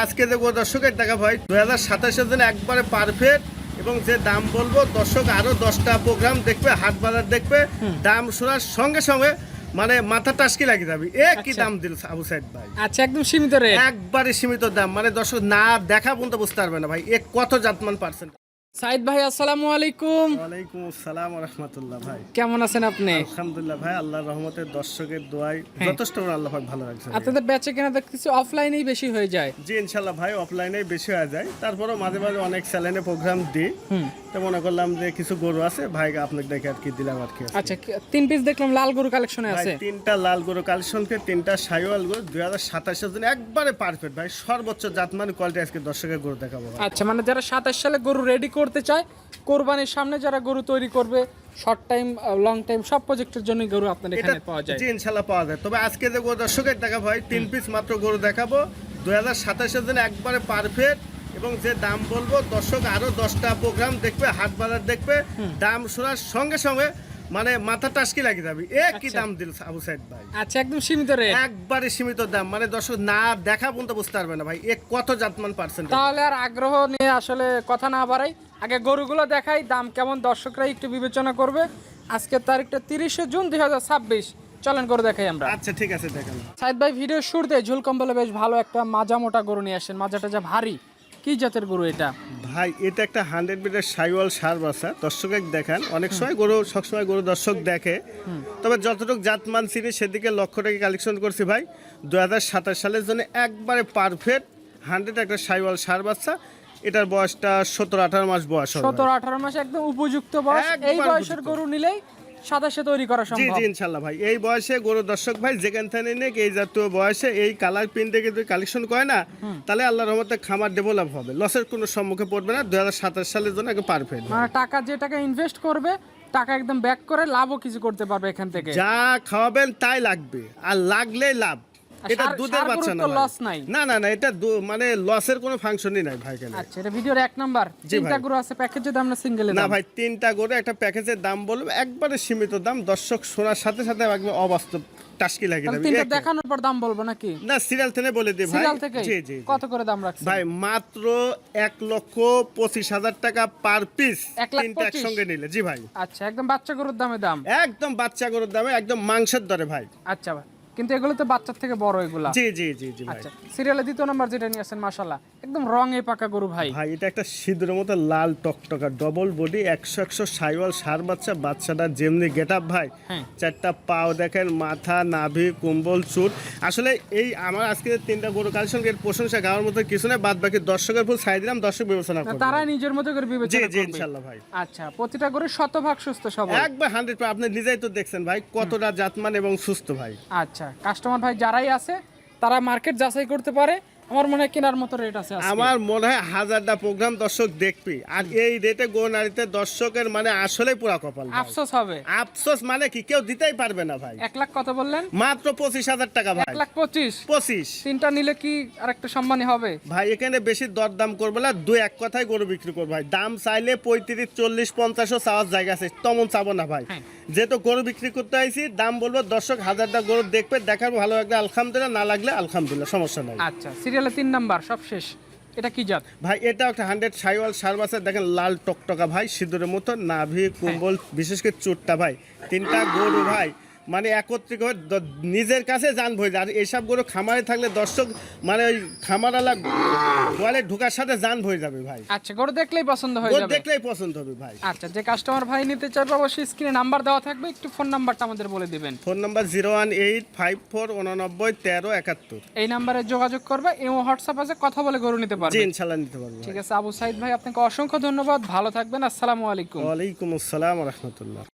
আজকে যে দর্শকের টাকা ভাই 2027-এর জন্য একবারে পারফেক্ট এবং যে দাম বলবো দর্শক আরো 10টা প্রোগ্রাম দেখবে, হাট বাজার দেখবে, দাম শোনার সঙ্গে সঙ্গে মানে মাথা টাসকি লাগিয়ে যাবে। কি দাম দিল আবু সাইদ ভাই? আচ্ছা, একদম সীমিত রেট, একবারে সীমিত দাম, মানে দর্শক না দেখা পর্যন্ত বুঝতে পারবে না ভাই কত জাতমান পার্সেন্ট। সাইদ ভাই আসসালামু আলাইকুম। ওয়ালাইকুম আসসালাম ওয়া রাহমাতুল্লাহ। ভাই কেমন আছেন আপনি? আলহামদুলিল্লাহ ভাই, আল্লাহর রহমতে দর্শকের দোয়ায় যথেষ্ট আল্লাহ পাক ভালো রাখছে। আপনাদের বেচে কেনা দেখতেছি অফলাইনেই বেশি হয়ে যায়। জি ইনশাআল্লাহ ভাই, অফলাইনেই বেশি হয়ে যায়, তারপরেও মাঝে মাঝে অনেক চ্যানেলে প্রোগ্রাম দিই। তো মনে করলাম যে কিছু গরু আছে ভাই আপনাকে দেখে আর কি দিলাম আর কি। আচ্ছা, 3 পিস দেখলাম লাল গরু কালেকশনে আছে। 3টা লাল গরু কালেকশনকে 3টা শাইওয়াল গরু 2027-এর জন্য একবারে পারফেক্ট ভাই, সর্বোচ্চ জাতমান কোয়ালিটি আজকে দর্শকের গরু দেখাবো। আচ্ছা, মানে যারা 27 সালে গরু রেডি করতে চায়, কোরবানির সামনে যারা গরু তৈরি করবে, শর্ট টাইম লং টাইম সব প্রজেক্টের জন্য গরু আপনাদের এখানে পাওয়া যায়। জি ইনশাআল্লাহ পাওয়া যায়। তবে আজকে যে গরু দর্শকের দেখাবো ভাই 3 পিস মাত্র গরু দেখাবো 2027-এর জন্য একবারে পারফেক্ট এবং যে দাম বলবো দর্শক আরো 10টা প্রোগ্রাম দেখবে, হাট বাজার দেখবে, দাম শোনার সঙ্গে সঙ্গে মানে মাথা টাসকি লাগিয়ে যাবে। কি দাম দিল আবু সাইদ ভাই? আচ্ছা, একদম সীমিত রেট, একবারে সীমিত দাম, মানে দর্শক না দেখা পর্যন্ত বুঝতে পারবে না ভাই কত জাতমান পার্সেন্ট। তাহলে আর আগ্রহ নিয়ে আসলে কথা না বাড়াই, আগে গরুগুলো দেখাই, দাম কেমন দর্শকরা একটু বিবেচনা করবে। আজকের তারিখটা 30শে জুন 2026। চলেন গরু দেখাই আমরা। আচ্ছা ঠিক আছে, দেখান। সাইদ ভাই ভিডিও শুরুতে ঝুল কম্বলে বেশ ভালো একটা মাজা মোটা গরু নিয়ে আসেন। মাজাটা যা ভারী, কি জাতের গরু এটা? ভাই এটা একটা 100 বিটের শাইওয়াল সার বাচ্চা, দর্শক দেখান। অনেক সময় গরু সবসময় গরু দর্শক দেখে, তবে যতটুকু জাতমান চিনি সেদিকে লক্ষ্য রেখে কালেকশন করছি ভাই। 2027 সালের জন্য একবারে পারফেক্ট 100 একটা শাইওয়াল সার বাচ্চা। এটার বয়সটা 17-18 মাস বয়স হবে। 17-18 মাস একদম উপযুক্ত বয়স। এই বয়সের গরু নিলেই 27-এ তৈরি করা সম্ভব। জি জি ইনশাআল্লাহ ভাই, এই বয়সে গরু দর্শক ভাই যেখান থেকে নেক এই জাতীয় বয়সে এই কালার প্রিন্টে যদি কালেকশন করে না, তাহলে আল্লাহর রহমতে খামার ডেভেলপ হবে, লসের কোনো সম্মুখে পড়বে না। 2027 সালের জন্য একদম পারফেক্ট। মানে টাকা যে টাকা ইনভেস্ট করবে টাকা একদম ব্যাক করে লাভও কিছু করতে পারবে এখান থেকে। যা খাওয়াবেন তাই লাগবে, আর লাগলেই লাভ। এটা দুধের বাচ্চা না, লস নাই। না না না, এটা মানে লসের কোনো ফাংশনই নাই ভাই। কেন? আচ্ছা, এটা ভিডিওর 1 নাম্বার। 3টা গরু আছে প্যাকেজে, দাম না সিঙ্গেলে দাম? না ভাই, 3টা গরু একটা প্যাকেজের দাম বলবো একবারে সীমিত দাম, দর্শক শোনার সাথে সাথে একদম অবাস্তব টাস্কি লাগে যাবে। 3টা দেখানোর পর দাম বলবো নাকি? না, সিরিয়াল থেকে বলে দিই ভাই। সিরিয়াল থেকে জি জি। কত করে দাম রাখছেন ভাই? মাত্র 1,25,000 টাকা পার পিস, 3টা 1,25,000 একসঙ্গে নিলে। জি ভাই। আচ্ছা, একদম বাচ্চা গরুর দামে দাম, একদম বাচ্চা গরুর দামে, একদম মাংসের দরে ভাই। আচ্ছা ভাই, কিন্তু এগুলো তো বাচ্চার থেকে বড় এগুলা। জি জি জি জি ভাই। আচ্ছা, সিরিয়ালে 2 নাম্বার যেটা নিয়ে আসেন, মাশাআল্লাহ একদম রঙে পাকা গরু ভাই। ভাই এটা একটা সিঁদুরের মতো লাল টকটকা ডবল বডি 100 শাইওয়াল সার বাচ্চা। বাচ্চাটা যেমনি গেটআপ ভাই, 4টা পাও দেখেন, মাথা, নাভি, কুম্বল, চুট। আসলে এই আমার আজকে 3টা গরু কালেকশন এর প্রশংসা গাওয়ার মতো কিছু না, বাদ বাকি দর্শকের ফুল ছাই দিলাম, দর্শক বিবেচনা করবে, তারা নিজের মতো করে বিবেচনা জি করবে। জি ইনশাআল্লাহ ভাই। আচ্ছা, প্রতিটা গরু শতভাগ সুস্থ সবল, একবার 100। আপনি নিজেই তো দেখছেন ভাই কতটা জাতমান এবং সুস্থ ভাই। আচ্ছা, কাস্টমার ভাই যারাই আছে তারা মার্কেট যাচাই করতে পারে। আমার মনে হয় কেনার মতো রেট আছে আজকে। আমার মনে হয় 1000টা প্রোগ্রাম দর্শক দেখবি, আর এই রেটে গো নারীতে দর্শকের মানে আসলে পুরা কপাল ভাই। আফসোস হবে। আফসোস মানে কি, কেউ দিতেই পারবে না ভাই। 1 লাখ কত বললেন? মাত্র 25,000 টাকা ভাই। 1,25,000 25। 3টা নিলে কি আরেকটা সম্মানী হবে? ভাই এখানে বেশি দরদাম করবে না, 2-1 কথায় গরু বিক্রি করবো ভাই। দাম চাইলে 35, 40, 50ও চাওয়ার জায়গা আছে, তেমন চাবো না ভাই। যেহেতু গরু বিক্রি করতে আইছি, দাম বলবো দর্শক 1000টা গরু দেখবে, দেখার ভালো লাগলে আলহামদুলিল্লাহ, না লাগলে আলহামদুলিল্লাহ, সমস্যা নাই। আচ্ছা, সিরিয়ালে 3 নাম্বার সব শেষ। এটা কি জাত ভাই? এটা একটা 100 শাইওয়াল সার বাচ্চা, দেখেন লাল টকটকা ভাই, সিঁদুরের মতো নাভি, কুম্বল, বিশেষ করে চুটটা ভাই। 3টা গরু ভাই মানে একত্রিত হয়ে নিজের কাছে জান ভরে যায়। আর এইসব গরু খামারে থাকলে দর্শক মানে ওই খামারালা গোয়ালে ঢোকার সাথে জান ভরে যাবে ভাই। আচ্ছা, গরু দেখলেই পছন্দ হয়ে গরু যাবে, দেখলেই পছন্দ হবে ভাই। আচ্ছা, যে কাস্টমার ভাই নিতে চাইবে অবশ্যই স্ক্রিনে নাম্বার দেওয়া থাকবে, একটু ফোন নাম্বারটা আমাদের বলে দিবেন। Phone number 01854891371। এই নাম্বারে যোগাযোগ করবে, এবং হোয়াটসঅ্যাপ আছে, কথা বলে গরু নিতে জি পারবে। ইনশাআল্লাহ নিতে পারবো। ঠিক আছে আবু সাইদ ভাই, আপনাকে অসংখ্য ধন্যবাদ, ভালো থাকবেন, আসসালামু আলাইকুম। ওয়ালাইকুম আসসালাম ওয়া রাহমাতুল্লাহ।